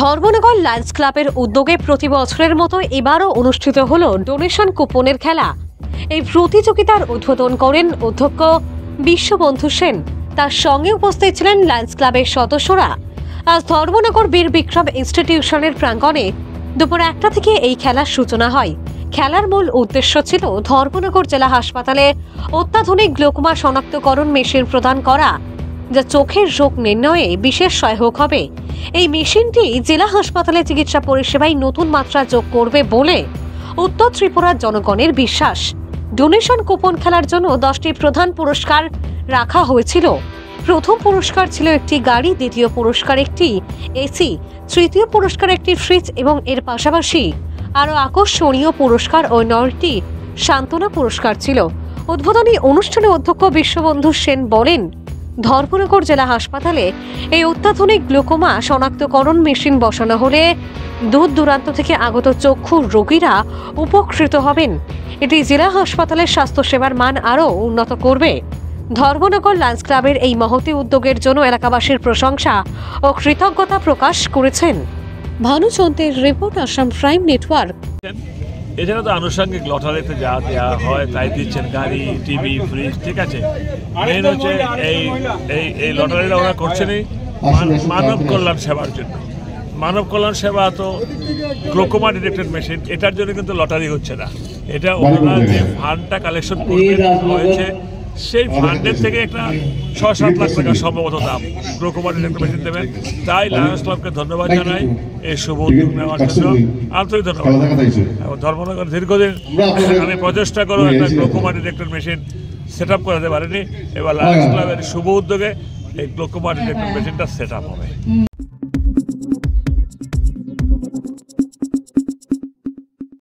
Dharmanagar Lions ক্লাবের উদ্যোগে প্রতি বছরের মতো এবারও অনুষ্ঠিত হলো ডোনেশন কুপনের খেলা। এই প্রতিযোগিতার উদ্বোধন করেন অধ্যক্ষ বিশ্ববন্ধু সেন। তার সঙ্গে উপস্থিত ছিলেন লায়ন্স ক্লাবের সদস্যরা। আজ ধর্মনগর বীর বিক্রম ইনস্টিটিউশনের প্রাঙ্গণে দুপুর 1টা থেকে এই খেলার সূচনা হয়। খেলার মূল উদ্দেশ্য ছিল ধর্মনগর জেলা হাসপাতালে অত্যাধুনিক গ্লোকোমা শনাক্তকরণ মেশিন প্রদান করা, যা চোখের রোগ নির্ণয়ে বিশেষ সহায়ক হবে। এই মেশিনটি জেলা হাসপাতালে চিকিৎসা পরিষেবায় নতুন মাত্রা যোগ করবে বলে উত্তর ত্রিপুরার জনগণের বিশ্বাস। ডোনেশন কুপন খেলার জন্য 10টি প্রধান পুরস্কার রাখা হয়েছিল। প্রথম পুরস্কার ছিল একটি গাড়ি, দ্বিতীয় পুরস্কার একটি এসি, তৃতীয় পুরস্কার একটি ফ্রিজ এবং এর পাশাপাশি আরও আকর্ষণীয় পুরস্কার ও 9টি সান্ত্বনা পুরস্কার ছিল। উদ্বোধনী অনুষ্ঠানে অধ্যক্ষ বিশ্ববন্ধু সেন বলেন, ধর্মনগর জেলা হাসপাতালে এই অত্যাধুনিক গ্লুকোমা শনাক্তকরণ মেশিন বসানো হলে দূর দূরান্ত থেকে আগত চক্ষু রোগীরা উপকৃত হবেন। এটি জেলা হাসপাতালের স্বাস্থ্যসেবার মান আরও উন্নত করবে। ধর্মনগর লায়ন্স ক্লাবের এই মহতী উদ্যোগের জন্য এলাকাবাসীর প্রশংসা ও কৃতজ্ঞতা প্রকাশ করেছেন। ভানুচন্দ্রের রিপোর্ট, আসাম প্রাইম নেটওয়ার্ক। এছাড়া তো আনুষঙ্গিক লটারিতে যা দেওয়া হয় তাই দিচ্ছেন, গাড়ি, টিভি, ফ্রিজ, ঠিক আছে। মেন হচ্ছে এই লটারিটা ওরা করছেনই মানব কল্যাণ সেবার জন্য। মানব কল্যাণ সেবা তো গ্লোকোমা ডিটেক্টেড মেশিন, এটার জন্য কিন্তু লটারি হচ্ছে না। এটা ওরা যে ফান্ডটা কালেকশন হয়েছে সেই ফান্ডের থেকে একটা 6-7 লাখ টাকা সম্ভবত দাম গ্লোকোমা ডিটেক্টেড মেশিন দেবেন। তাই লায়ন্স ক্লাবকে ধন্যবাদ জানাই এই শুভ উদ্যোগ নেওয়ার জন্য, আন্তরিক ধন্যবাদ। এবং ধর্মনগর দীর্ঘদিন আমি প্রচেষ্টা করো একটা glaucoma detected machine set up করাতে পারিনি। এবার লায়ন্স ক্লাবের শুভ উদ্যোগে এই গ্লোকোমা ডিটেক্টেড মেশিনটা সেট আপ হবে।